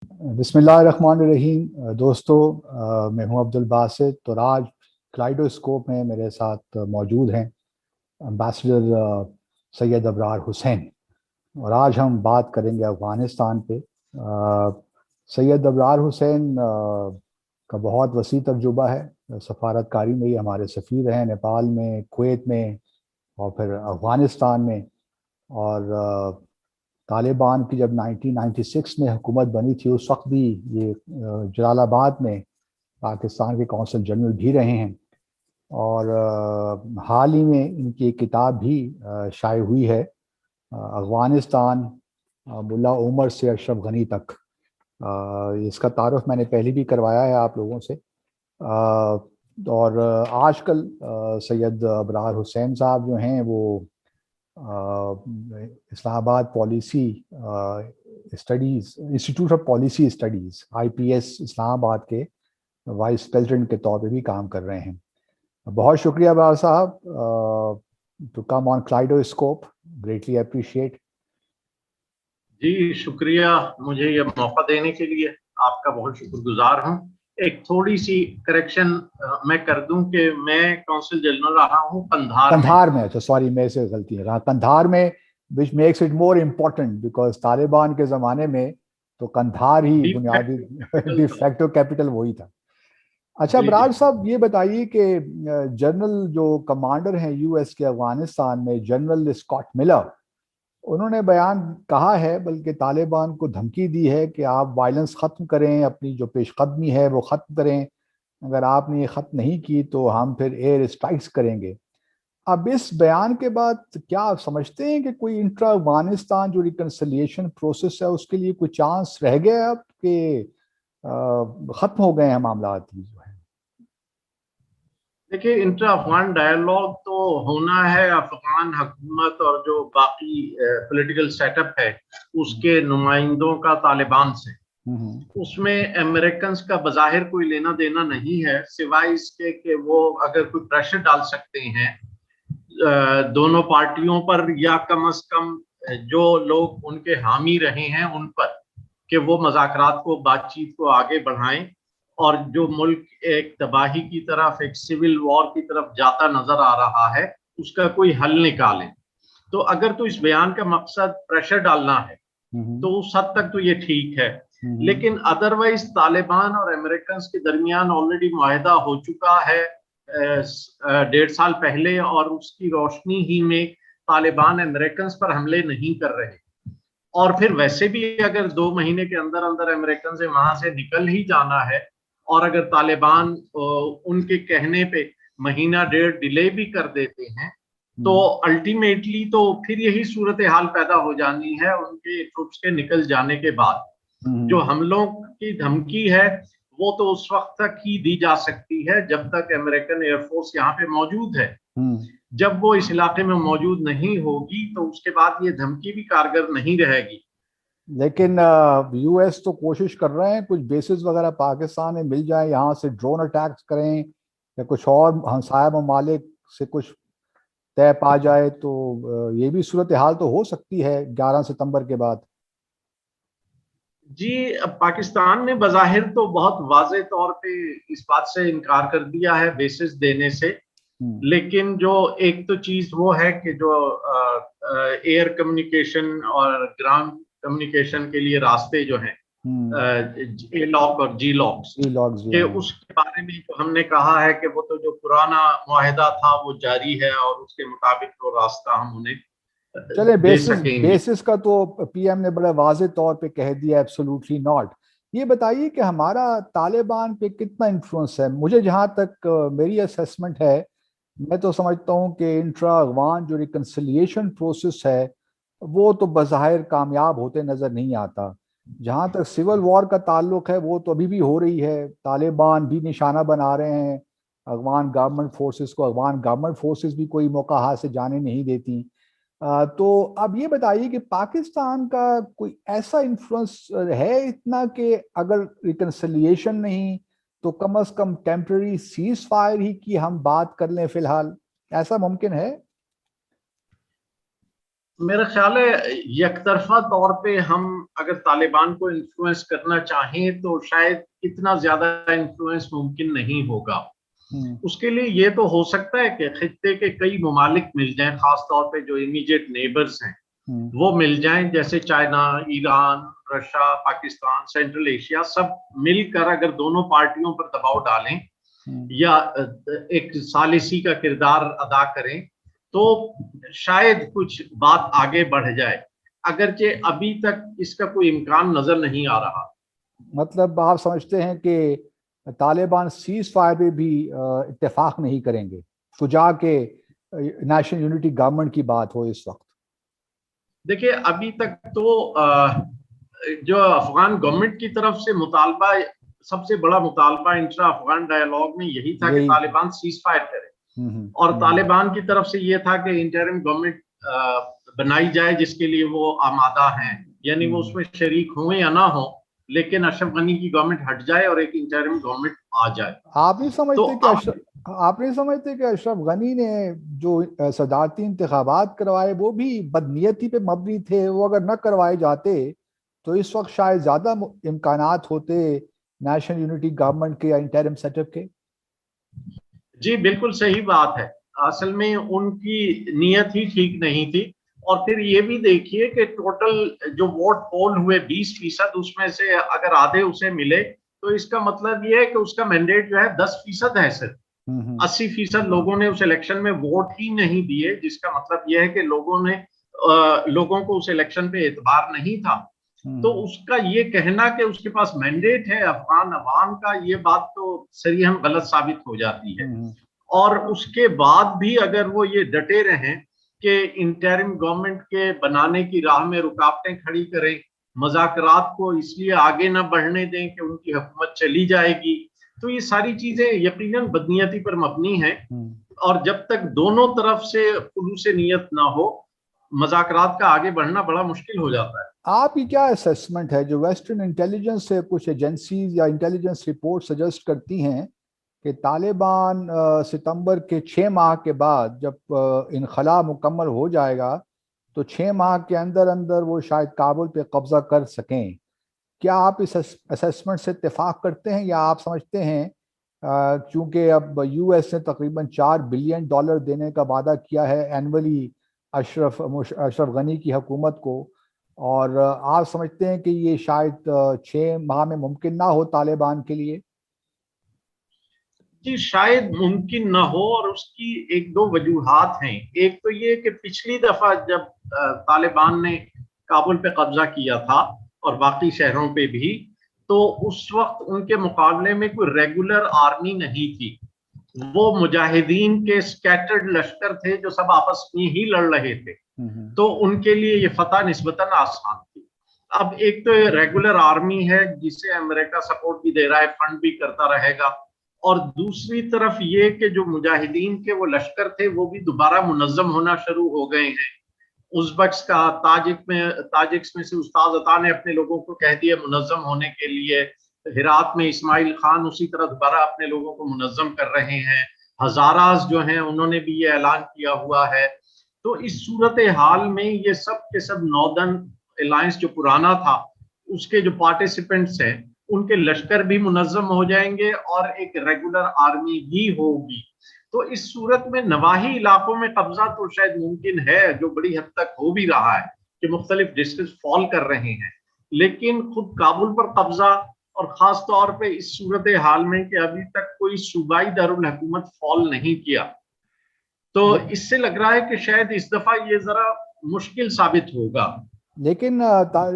बिस्मिल्लाहिर्रहमानिर्रहीम। दोस्तों, मैं हूं अब्दुल बासित। तो आज क्लाइडोस्कोप में मेरे साथ मौजूद हैं एम्बेसडर सैयद अबरार हुसैन, और आज हम बात करेंगे अफ़गानिस्तान पे। सैयद अबरार हुसैन का बहुत वसी तजुर्बा है। सफारतकारी में ही हमारे सफ़ीर हैं, नेपाल में, कुवैत में और फिर अफ़गानिस्तान में। और तालिबान की जब 1996 में हुकूमत बनी थी, उस वक्त भी ये जलालाबाद में पाकिस्तान के कौंसल जनरल भी रहे हैं। और हाल ही में इनकी एक किताब भी शाये हुई है, अफ़गानिस्तान मुल्ला उमर से अशरफ गनी तक। इसका तारुफ मैंने पहले भी करवाया है आप लोगों से। और आजकल सैयद अबरार हुसैन साहब जो हैं वो Islamabad policy studies, institute of policy studies IPS Islamabad के वाइस प्रेसिडेंट के तौर पे भी काम कर रहे हैं। बहुत शुक्रिया अबरार साहब to come on Kaleidoscope, greatly appreciate. जी शुक्रिया मुझे ये मौका देने के लिए, आपका बहुत शुक्रगुजार हूँ। एक थोड़ी सी करेक्शन मैं कर दूं कि मैं कौंसल जनरल रहा हूँ कंधार में। अच्छा, सॉरी, मेरे से गलती है, रहा कंधार में, which makes it more important because Taliban के ज़माने में तो कंधार ही बुनियादी डिफैक्टो कैपिटल वही था। अच्छा बरार साहब, ये बताइए कि जनरल जो कमांडर हैं US के अफगानिस्तान में, जनरल स्कॉट मिलर, उन्होंने बयान कहा है, बल्कि तालिबान को धमकी दी है कि आप वायलेंस ख़त्म करें, अपनी जो पेशकदमी है वो ख़त्म करें। अगर आपने ये ख़त्म नहीं की तो हम फिर एयर स्ट्राइक्स करेंगे। अब इस बयान के बाद क्या आप समझते हैं कि कोई इंट्रा अफगानिस्तान जो रिकन्सिलिएशन प्रोसेस है उसके लिए कोई चांस रह गया अब कि ख़त्म हो गए हैं मामला जो है? देखिए, इंटर अफगान डायलॉग तो होना है अफगान हुकूमत और जो बाकी पॉलिटिकल सेटअप है उसके नुमाइंदों का तालिबान से। उसमें अमेरिकन का बज़ाहिर कोई लेना देना नहीं है, सिवाय इसके कि वो अगर कोई प्रेशर डाल सकते हैं दोनों पार्टियों पर, या कम से कम जो लोग उनके हामी रहे हैं उन पर, कि वो मज़ाकरात को, बातचीत को आगे बढ़ाएं, और जो मुल्क एक तबाही की तरफ, एक सिविल वॉर की तरफ जाता नजर आ रहा है, उसका कोई हल निकालें। तो अगर तो इस बयान का मकसद प्रेशर डालना है तो उस हद तक तो ये ठीक है, लेकिन अदरवाइज तालिबान और अमेरिकन के दरमियान ऑलरेडी मुआहदा हो चुका है 1.5 साल पहले, और उसकी रोशनी ही में तालिबान अमेरिकन पर हमले नहीं कर रहे। और फिर वैसे भी अगर 2 महीने के अंदर अंदर अमेरिकन से वहां से निकल ही जाना है, और अगर तालिबान उनके कहने पे महीना डेढ़ डिले भी कर देते हैं, तो अल्टीमेटली तो फिर यही सूरत हाल पैदा हो जानी है उनके ट्रुप्स के निकल जाने के बाद। जो हमलों की धमकी है वो तो उस वक्त तक ही दी जा सकती है जब तक अमेरिकन एयरफोर्स यहाँ पे मौजूद है। जब वो इस इलाके में मौजूद नहीं होगी तो उसके बाद ये धमकी भी कारगर नहीं रहेगी। लेकिन US तो कोशिश कर रहे हैं कुछ बेसिस वगैरह पाकिस्तान में मिल जाए, यहाँ से ड्रोन अटैक्स करें या कुछ और हमसाया ममालिक से कुछ तय पा जाए, तो ये भी सूरत हाल तो हो सकती है 11 सितंबर के बाद। जी, अब पाकिस्तान ने बज़ाहिर तो बहुत वाज़ेह तौर पे इस बात से इनकार कर दिया है बेसिस देने से, लेकिन जो एक तो चीज वो है कि जो एयर कम्युनिकेशन और ग्राउंड कम्युनिकेशन के लिए रास्ते जो हैं, ए लॉक और जी लॉक्स के, उसके बारे में जो हमने कहा है कि वो तो जो पुराना मुआहदा था वो जारी है, और उसके मुताबिक वो रास्ता हम उन्हें चले बेसिस का तो PM ने बड़ा वाज़े तौर पे कह दिया, एब्सोल्युटली नॉट। ये बताइए कि हमारा तालिबान पे कितना इन्फ्लुएंस है? मुझे जहाँ तक मेरी असेसमेंट है, मैं तो समझता हूँ कि इंट्रा अफगान जो रिकन्सिलिएशन प्रोसेस है वो तो बज़ाहिर कामयाब होते नजर नहीं आता। जहाँ तक सिविल वॉर का ताल्लुक है वो तो अभी भी हो रही है, तालिबान भी निशाना बना रहे हैं अफगान गवर्नमेंट फोर्सेस को, अफगान गवर्नमेंट फोर्सेस भी कोई मौका हाथ से जाने नहीं देती। तो अब ये बताइए कि पाकिस्तान का कोई ऐसा इन्फ्लुएंस है इतना कि अगर रिकन्सिलिएशन नहीं तो कम से कम टेम्पररी सीज फायर ही की हम बात कर लें फिलहाल, ऐसा मुमकिन है? मेरा ख्याल है यकतरफा तौर पे हम अगर तालिबान को इन्फ्लुएंस करना चाहें तो शायद इतना ज्यादा इन्फ्लुएंस मुमकिन नहीं होगा। उसके लिए ये तो हो सकता है कि खित्ते के कई ममालिक मिल जाएं, खास तौर पे जो इमीडिएट नेबर्स हैं वो मिल जाएं, जैसे China, Iran, Russia, Pakistan, central Asia, सब मिलकर अगर दोनों पार्टियों पर दबाव डालें या एक सालिसी का किरदार अदा करें तो शायद कुछ बात आगे बढ़ जाए, अगरचे अभी तक इसका कोई इम्कान नजर नहीं आ रहा। मतलब आप समझते हैं कि तालिबान सीज फायर पे भी इत्तेफाक नहीं करेंगे, शुजा के नेशनल यूनिटी गवर्नमेंट की बात हो इस वक्त? देखिए अभी तक तो जो अफगान गवर्नमेंट की तरफ से मुतालबा, सबसे बड़ा मुतालबा इंट्रा अफगान डायलॉग में यही था कि तालिबान सीज फायर करे, और तालिबान की तरफ से ये था कि इंटरिम गवर्नमेंट बनाई जाए जिसके लिए वो आमादा हैं, यानी वो उसमें शरीक हों या ना हो, लेकिन अशरफ गनी की गवर्नमेंट हट जाए और एक इंटरिम गवर्नमेंट आ जाए। आप नहीं समझते कि अशरफ गनी ने जो सदारती इंतखाबात करवाए वो भी बदनीयती पे मबनी थे? वो अगर न करवाए जाते तो इस वक्त शायद ज्यादा इम्कानात होते नेशनल यूनिटी गवर्नमेंट के या इंटरिम सेटअप के। जी बिल्कुल सही बात है, असल में उनकी नीयत ही ठीक नहीं थी। और फिर ये भी देखिए कि टोटल जो वोट पोल हुए 20%, उसमें से अगर आधे उसे मिले तो इसका मतलब ये है कि उसका मैंडेट जो है 10% है, सिर्फ 80% लोगों ने उस इलेक्शन में वोट ही नहीं दिए, जिसका मतलब यह है कि लोगों को उस इलेक्शन पे एतबार नहीं था। तो उसका ये कहना कि उसके पास मैंडेट है अफगान अवाम का, ये बात तो सरीहन गलत साबित हो जाती है। और उसके बाद भी अगर वो ये डटे रहें कि इंटरिम गवर्नमेंट के बनाने की राह में रुकावटें खड़ी करें, मज़ाकरात को इसलिए आगे ना बढ़ने दें कि उनकी हुकूमत चली जाएगी, तो ये सारी चीजें यकीनन बदनीयती पर मबनी हैं। और जब तक दोनों तरफ से खुलूस नीयत ना हो, मज़ाकरात का आगे बढ़ना बड़ा मुश्किल हो जाता है। आपकी क्या असेसमेंट है? जो वेस्टर्न इंटेलिजेंस से कुछ एजेंसीज या इंटेलिजेंस रिपोर्ट सजेस्ट करती हैं कि तालिबान सितंबर के 6 माह के बाद जब इनखला मुकम्मल हो जाएगा तो 6 माह के अंदर अंदर वो शायद काबुल पे कब्जा कर सकें। क्या आप इस असेसमेंट से इत्तेफाक करते हैं, या आप समझते हैं क्योंकि अब यूएस ने तकरीबन $4 बिलियन देने का वादा किया है एनुअली अशरफ गनी की हुकूमत को, और आप समझते हैं कि ये शायद 6 माह में मुमकिन ना हो तालिबान के लिए? जी शायद मुमकिन ना हो, और उसकी एक दो वजूहात हैं। एक तो ये कि पिछली दफा जब तालिबान ने काबुल पे कब्जा किया था और बाकी शहरों पे भी, तो उस वक्त उनके मुकाबले में कोई रेगुलर आर्मी नहीं थी, वो मुजाहिदीन के स्कैटर्ड लश्कर थे जो सब आपस में ही लड़ रहे थे, तो उनके लिए ये फतह निस्बतन आसान थी। अब एक तो रेगुलर आर्मी है जिसे अमेरिका सपोर्ट भी दे रहा है, फंड भी करता रहेगा, और दूसरी तरफ ये कि जो मुजाहिदीन के वो लश्कर थे वो भी दोबारा मुनज़्ज़म होना शुरू हो गए हैं। उज़्बेक्स का ताजिक्स में से उस्ताद अता ने अपने लोगों को कह दिया मुनज़्ज़म होने के लिए। हिरात में इस्माइल खान उसी तरह दोबारा अपने लोगों को मुनज़्ज़म कर रहे हैं। हज़ारास जो हैं उन्होंने भी ये ऐलान किया हुआ है। तो इस सूरत हाल में ये सब के सब नॉर्दर्न अलायंस जो पुराना था उसके जो पार्टिसिपेंट्स हैं उनके लश्कर भी मुनज़्ज़म हो जाएंगे और एक रेगुलर आर्मी भी होगी। तो इस सूरत में नवाही इलाकों में कब्जा तो शायद मुमकिन है, जो बड़ी हद तक हो भी रहा है कि मुख्तलिफ डिस्ट्रिक्ट फॉल कर रहे हैं, लेकिन खुद काबुल पर कब्जा, और खास तौर पे इस सूरत हाल में कि अभी तक कोई सूबाई दारुल हुकूमत फॉल नहीं किया, तो इससे लग रहा है कि शायद इस दफा ये जरा मुश्किल साबित होगा। लेकिन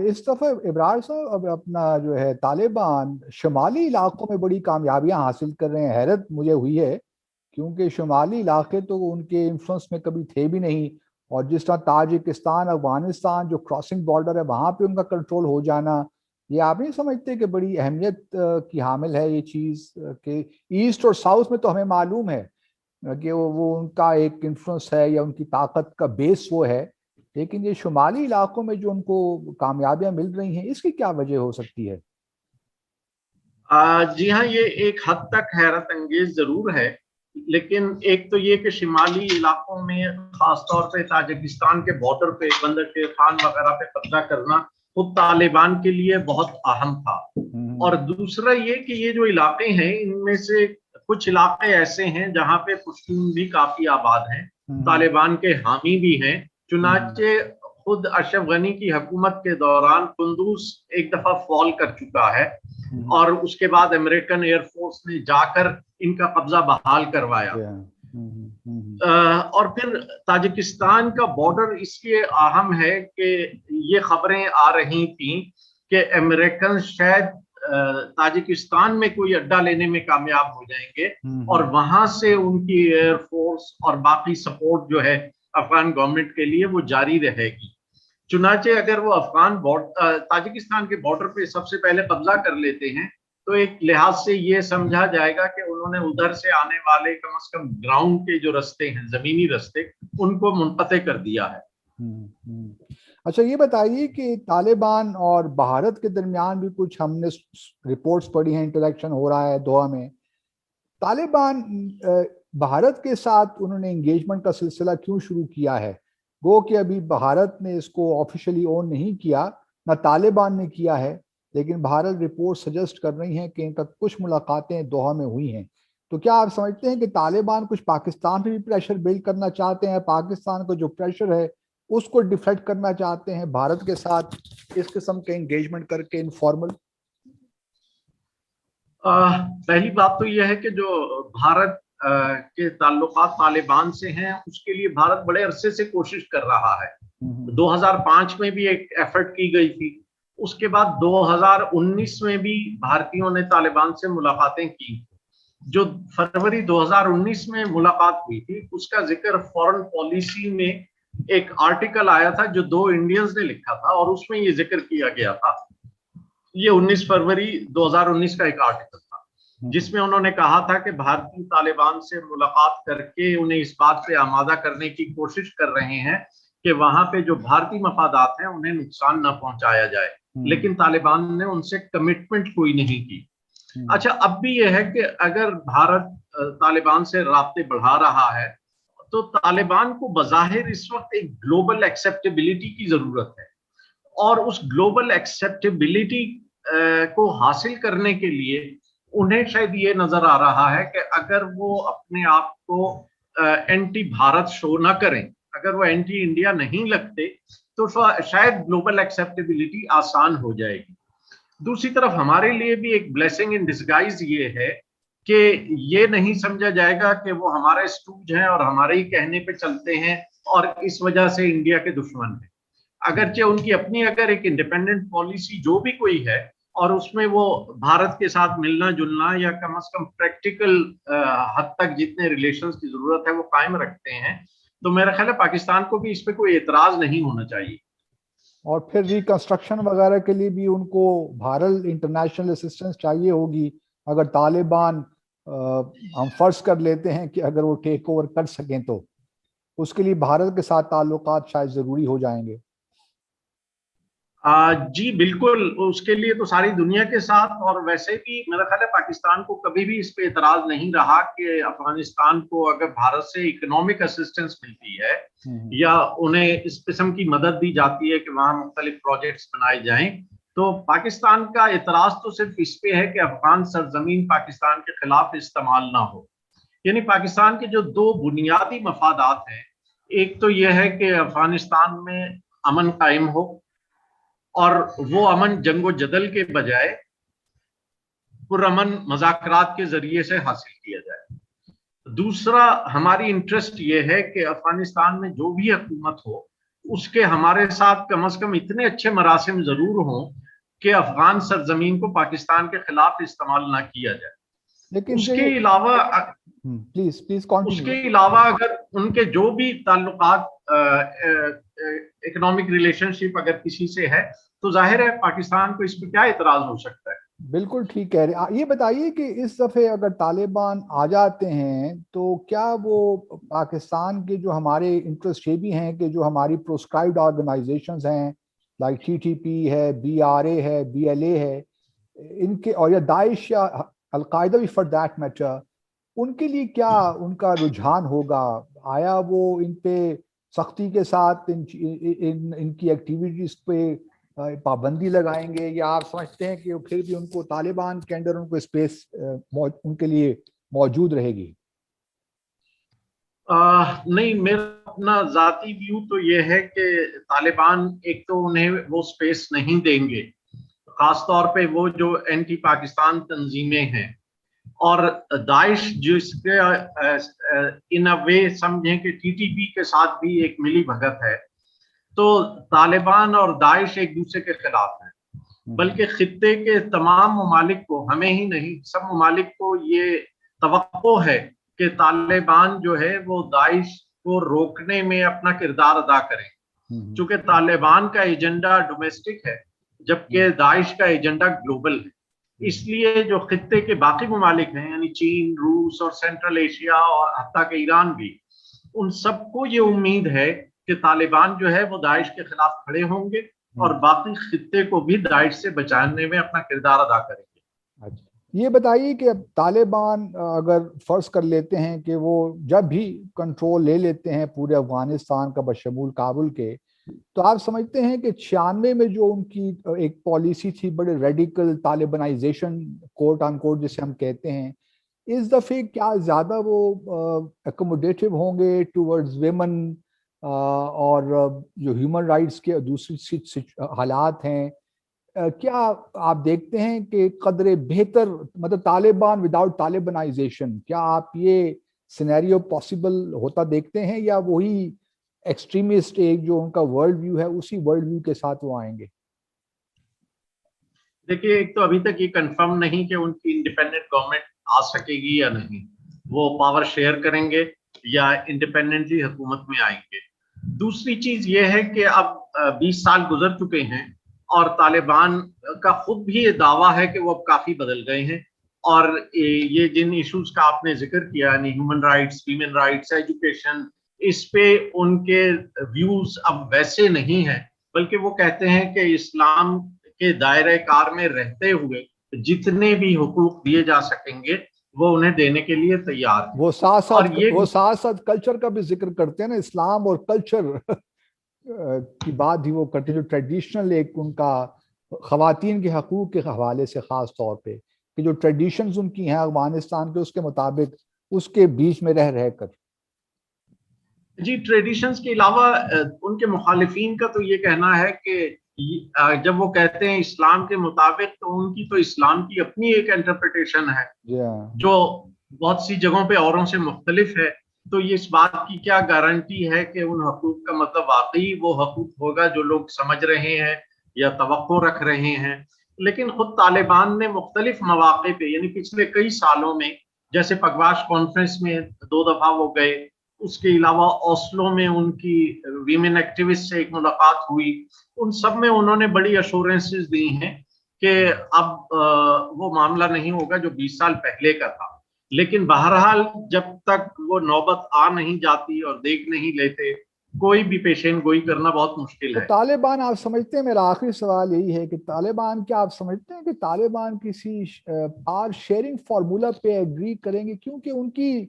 इस दफा इब्रार साहब अब अपना जो है तालिबान शुमाली इलाकों में बड़ी कामयाबियां हासिल कर रहे हैं। हैरत मुझे हुई है क्योंकि शुमाली इलाके तो उनके इन्फ्लुएंस में कभी थे भी नहीं, और जिस तरह ताजिकिस्तान अफगानिस्तान जो क्रॉसिंग बॉर्डर है वहां पे उनका कंट्रोल हो जाना, ये आप नहीं समझते कि बड़ी अहमियत की हामिल है ये चीज कि ईस्ट और साउथ में तो हमें मालूम है कि वो उनका एक इन्फ्लुएंस है या उनकी ताकत का बेस वो है, लेकिन ये शुमाली इलाकों में जो उनको कामयाबियां मिल रही हैं इसकी क्या वजह हो सकती है? जी हाँ, ये एक हद तक हैरत अंगेज जरूर है लेकिन एक तो ये कि शिमाली इलाकों में खासतौर पे ताजिकिस्तान के बॉर्डर पे बंदर शेर खान वगैरह पे कब्जा करना खुद तालिबान के लिए बहुत अहम था। और दूसरा ये कि ये जो इलाके हैं इनमें से कुछ इलाके ऐसे हैं जहां पे पश्तून भी काफी आबाद हैं, तालिबान के हामी भी हैं। चुनाचे खुद अशरफ गनी की हुकूमत के दौरान कुंदूज एक दफा फॉल कर चुका है और उसके बाद अमेरिकन एयरफोर्स ने जाकर इनका कब्जा बहाल करवाया। और फिर ताजिकिस्तान का बॉर्डर इसलिए अहम है कि ये खबरें आ रही थी कि अमेरिकन शायद ताजिकिस्तान में कोई अड्डा लेने में कामयाब हो जाएंगे और वहां से उनकी एयरफोर्स और बाकी सपोर्ट जो है अफगान गवर्नमेंट के लिए वो जारी रहेगी। चुनाचे अगर वो अफगान ताजिकिस्तान के बॉर्डर पे सबसे पहले कब्जा कर लेते हैं तो एक लिहाज से ये समझा जाएगा कि उन्होंने उधर से आने वाले कम से कम ग्राउंड के जो रास्ते हैं, जमीनी रास्ते, उनको मुनक़ते कर दिया है। अच्छा, ये बताइए कि तालिबान और भारत के दरमियान भी कुछ हमने रिपोर्ट्स पढ़ी हैं, इंटरेक्शन हो रहा है दोहा में। तालिबान भारत के साथ उन्होंने एंगेजमेंट का सिलसिला क्यों शुरू किया है? वो कि अभी भारत ने इसको ऑफिशियली ओन नहीं किया, ना तालिबान ने किया है, लेकिन भारत रिपोर्ट सजेस्ट कर रही हैं कि इनका कुछ मुलाकातें दोहा में हुई हैं। तो क्या आप समझते हैं कि तालिबान कुछ पाकिस्तान पे भी प्रेशर बिल्ड करना चाहते हैं, पाकिस्तान को जो प्रेशर है उसको डिफ्लेक्ट करना चाहते हैं भारत के साथ इस किस्म के एंगेजमेंट करके इनफॉर्मल? पहली बात तो यह है कि जो भारत के ताल्लुकात तालिबान से हैं उसके लिए भारत बड़े अरसे से कोशिश कर रहा है। 2005 में भी एक एफर्ट की गई थी, उसके बाद 2019 में भी भारतीयों ने तालिबान से मुलाकातें की। जो फरवरी 2019 में मुलाकात हुई थी उसका जिक्र फॉरेन पॉलिसी में एक आर्टिकल आया था जो 2 इंडियंस ने लिखा था और उसमें ये जिक्र किया गया था। ये 19 फरवरी 2019 का एक आर्टिकल था जिसमें उन्होंने कहा था कि भारतीय तालिबान से मुलाकात करके उन्हें इस बात पे आमादा करने की कोशिश कर रहे हैं कि वहां पे जो भारतीय मफादात हैं उन्हें नुकसान न पहुंचाया जाए, लेकिन तालिबान ने उनसे कमिटमेंट कोई नहीं की। अच्छा, अब भी यह है कि अगर भारत तालिबान से राब्ते बढ़ा रहा है तो तालिबान को बज़ाहिर इस वक्त एक ग्लोबल एक्सेप्टेबिलिटी की जरूरत है और उस ग्लोबल एक्सेप्टेबिलिटी को हासिल करने के लिए उन्हें शायद ये नजर आ रहा है कि अगर वो अपने आप को एंटी भारत शो ना करें, अगर वो एंटी इंडिया नहीं लगते तो शायद ग्लोबल एक्सेप्टेबिलिटी आसान हो जाएगी। दूसरी तरफ हमारे लिए भी एक ब्लेसिंग इन डिस्गाइज ये है कि ये नहीं समझा जाएगा कि वो हमारे स्टूज हैं और हमारे ही कहने पे चलते हैं और इस वजह से इंडिया के दुश्मन हैं। अगरचे उनकी अपनी अगर एक इंडिपेंडेंट पॉलिसी जो भी कोई है और उसमें वो भारत के साथ मिलना जुलना या कम से कम प्रैक्टिकल हद तक जितने रिलेशंस की जरूरत है वो कायम रखते हैं, तो मेरा ख्याल है पाकिस्तान को भी इस पे कोई एतराज नहीं होना चाहिए। और फिर रिकंस्ट्रक्शन वगैरह के लिए भी उनको भारत इंटरनेशनल असिस्टेंस चाहिए होगी। अगर तालिबान हम फर्ज कर लेते हैं कि अगर वो टेक ओवर कर सकें तो उसके लिए भारत के साथ ताल्लुकात शायद जरूरी हो जाएंगे। जी बिल्कुल, उसके लिए तो सारी दुनिया के साथ, और वैसे भी मेरा ख्याल है पाकिस्तान को कभी भी इस पे एतराज नहीं रहा कि अफगानिस्तान को अगर भारत से इकोनॉमिक असिस्टेंस मिलती है या उन्हें इस किस्म की मदद दी जाती है कि वहां मुख्तलिफ प्रोजेक्ट्स बनाए जाएं, तो पाकिस्तान का एतराज तो सिर्फ इस पे है कि अफगान सरजमीन पाकिस्तान के खिलाफ इस्तेमाल ना हो। यानी पाकिस्तान के जो 2 बुनियादी मफादात हैं, एक तो यह है कि अफगानिस्तान में अमन कायम हो और वो अमन जंगो जदल के बजाय पुरअमन मज़ाकरात के जरिए से हासिल किया जाए। दूसरा हमारी इंटरेस्ट ये है कि अफगानिस्तान में जो भी हुकूमत हो उसके हमारे साथ कम से कम इतने अच्छे मरासिम जरूर हों कि अफगान सरजमीन को पाकिस्तान के खिलाफ इस्तेमाल ना किया जाए। लेकिन उसके अलावा अगर उनके जो भी ताल्लुकात इकोनॉमिक रिलेशनशिप अगर किसी से है तो जाहिर है पाकिस्तान को इस पर क्या इतराज हो सकता है। बिल्कुल ठीक कह रहे। ये बताइए कि इस दफे अगर तालिबान आ जाते हैं तो क्या वो पाकिस्तान के जो हमारे इंटरेस्ट ये भी हैं कि जो हमारी प्रोस्क्राइब्ड ऑर्गेनाइजेशंस हैं लाइक TTP है, BRA है, BLA है, इनके और या दाइश या अलकायदा भी फॉर दैट मैटर, उनके लिए क्या उनका रुझान होगा? आया वो इन पे सख्ती के साथ इनकी एक्टिविटीज पे पाबंदी लगाएंगे, या आप समझते हैं कि फिर भी उनको तालिबान के अंदर उनको स्पेस उनके लिए मौजूद रहेगी? नहीं, मेरा अपना जाती व्यू तो ये है कि तालिबान एक तो उन्हें वो स्पेस नहीं देंगे, खासतौर पे वो जो एंटी पाकिस्तान तंजीमें हैं, और दाइश जिसके इन अ वे समझें कि टीटीपी के साथ भी एक मिली भगत है, तो तालिबान और दाइश एक दूसरे के खिलाफ है। बल्कि खित्ते के तमाम ममालिक को, हमें ही नहीं सब ममालिक को ये तवक्को है कि तालिबान जो है वो दाइश को रोकने में अपना किरदार अदा करें, क्योंकि तालिबान का एजेंडा डोमेस्टिक है जबकि दाइश का एजेंडा ग्लोबल है। इसलिए जो खित्ते के बाकी ममालिक हैं, यानी चीन, रूस और सेंट्रल एशिया और हत्ता के ईरान भी, उन सबको ये उम्मीद है कि तालिबान जो है वो दाइश के खिलाफ खड़े होंगे और बाकी खित्ते को भी दाइश से बचाने में अपना किरदार अदा करेंगे। अच्छा, ये बताइए कि अब तालिबान अगर फर्ज कर लेते हैं कि वो जब भी कंट्रोल ले लेते हैं पूरे अफगानिस्तान का बशमूल काबुल के, तो आप समझते हैं कि 96 में जो उनकी एक पॉलिसी थी, बड़े radical Talibanisation coat on quote जिसे हम कहते हैं, इस दफे क्या ज्यादा वो एकोमोडेटिव होंगे टूवर्ड्स वेमन और जो ह्यूमन राइट्स के दूसरी हालात हैं? क्या आप देखते हैं कि कदरे बेहतर, मतलब तालिबान विदाउट तालिबानाइजेशन, क्या आप ये सिनेरियो पॉसिबल होता देखते हैं, या वही एक्सट्रीमिस्ट एक जो उनका वर्ल्ड व्यू है उसी वर्ल्ड व्यू के साथ वो आएंगे? देखिए, एक तो अभी तक ये कंफर्म नहीं कि उनकी इंडिपेंडेंट गवर्नमेंट आ सकेगी या नहीं, वो पावर शेयर करेंगे या इंडिपेंडेंटली हुकूमत में आएंगे। दूसरी चीज ये है कि अब 20 साल गुजर चुके हैं और तालिबान का खुद भी ये दावा है कि वो अब काफी बदल गए हैं, और ये जिन इश्यूज का आपने जिक्र किया, यानी human rights, women rights, education, इस पे उनके व्यूज अब वैसे नहीं है, बल्कि वो कहते हैं कि इस्लाम के दायरे कार में रहते हुए जितने भी हुकूक दिए जा सकेंगे वो उन्हें देने के लिए तैयार है। वो साथ साथ कल्चर का भी जिक्र करते हैं ना, इस्लाम और कल्चर की बात भी वो करते हैं, जो ट्रेडिशनल एक उनका खवातीन के हकूक के हवाले से खास तौर पे, कि जो ट्रेडिशंस उनकी हैं अफगानिस्तान के उसके मुताबिक उसके बीच में रह कर। जी, ट्रेडिशंस के अलावा उनके मुखालिफिन का तो ये कहना है कि जब वो कहते हैं इस्लाम के मुताबिक, तो उनकी तो इस्लाम की अपनी एक इंटरप्रिटेशन है जो बहुत सी जगहों पे औरों से मुख्तलिफ है। तो ये इस बात की क्या गारंटी है कि उन हकूक का मतलब वाकई वो हकूक होगा जो लोग समझ रहे हैं या तवक्को रख रहे हैं। लेकिन खुद तालिबान ने मुख्तलिफ मौके पे, यानी पिछले कई सालों में, जैसे पगवाश कॉन्फ्रेंस में 2 दफा वो गए, उसके अलावा ओस्लो में उनकी वीमेन एक्टिविस्ट से एक मुलाकात हुई, उन सब में उन्होंने बड़ी अश्योरेंसेस दी हैं कि अब वो मामला नहीं होगा जो 20 साल पहले का था। लेकिन बहरहाल जब तक वो नौबत आ नहीं जाती और देख नहीं लेते, कोई भी पेशेन गोई करना बहुत मुश्किल है। तो तालिबान, आप समझते हैं, मेरा आखिरी सवाल यही है कि तालिबान, क्या आप समझते हैं कि तालिबान किसी पावर शेयरिंग फार्मूला पे एग्री करेंगे? क्योंकि उनकी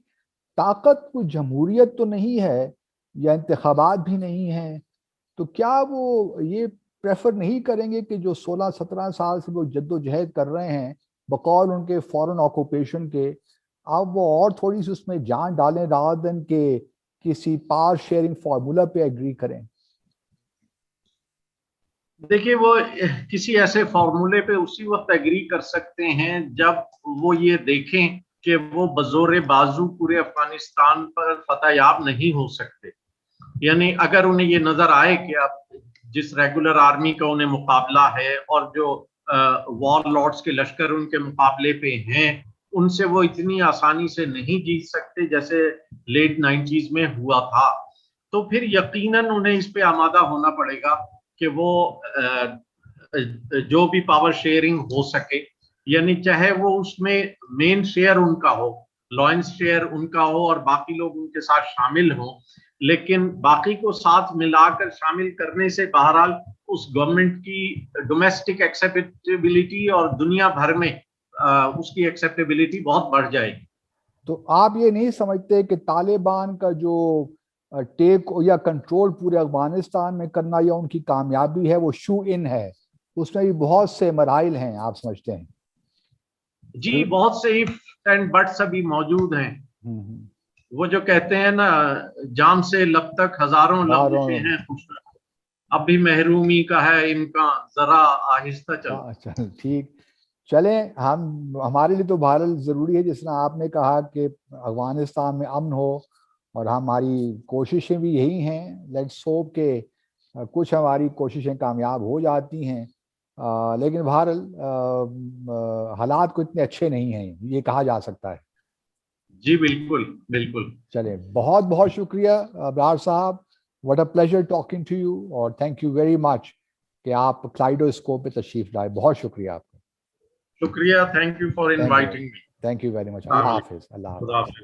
ताकत कोई जमहूरियत तो नहीं है या इंतखाबात भी नहीं है, तो क्या वो ये प्रेफर नहीं करेंगे कि जो 16-17 साल से वो जद्दोजहद कर रहे हैं बकौल उनके फॉरेन ऑक्यूपेशन के, अब वो और थोड़ी सी उसमें जान डालें रादर देन के किसी पावर शेयरिंग फार्मूला पे एग्री करें? देखिए, वो किसी ऐसे फॉर्मूले पे उसी वक्त एग्री कर सकते हैं जब वो ये देखें कि वो बजोरे बाजू पूरे अफगानिस्तान पर फतहयाब नहीं हो सकते। यानी अगर उन्हें ये नजर आए कि अब जिस रेगुलर आर्मी का उन्हें मुकाबला है और जो वॉर लॉर्ड्स के लश्कर उनके मुकाबले पे हैं, उनसे वो इतनी आसानी से नहीं जीत सकते जैसे लेट 90s में हुआ था, तो फिर यकीनन उन्हें इस पे आमादा होना पड़ेगा कि वो जो भी पावर शेयरिंग हो सके, यानी चाहे वो उसमें मेन शेयर उनका हो, लॉयंस शेयर उनका हो और बाकी लोग उनके साथ शामिल हों, लेकिन बाकी को साथ मिलाकर शामिल करने से बहरहाल उस गवर्नमेंट की डोमेस्टिक एक्सेप्टेबिलिटी और दुनिया भर में उसकी एक्सेप्टेबिलिटी बहुत बढ़ जाएगी। तो आप ये नहीं समझते कि तालिबान का जो टेक या कंट्रोल पूरे अफगानिस्तान में करना या उनकी कामयाबी है वो शू इन है, उसमें भी बहुत से मराइल हैं, आप समझते हैं? जी, बहुत से इफ एंड बट्स अभी मौजूद हैं। वो जो कहते हैं ना, जाम से लब तक हजारों लफ्ज़ें हैं, अभी महरूमी का है इम्कान, जरा आहिस्ता चलो। अच्छा ठीक, चले हम, हमारे लिए तो भारत जरूरी है, जिस तरह आपने कहा कि अफगानिस्तान में अमन हो, और हमारी कोशिशें भी यही हैं। लेट्स होप के कुछ हमारी कोशिशें कामयाब हो जाती हैं, लेकिन हालात को इतने अच्छे नहीं हैं, ये कहा जा सकता है। जी बिल्कुल बिल्कुल। चले, बहुत बहुत शुक्रिया Abrar sahab, what a pleasure talking to you, और थैंक यू वेरी मच कि आप क्लाइडोस्कोप पे तशरीफ लाए। बहुत शुक्रिया आपका। शुक्रिया, thank you for inviting me. Thank you very much. Allah Hafiz. Allah Hafiz.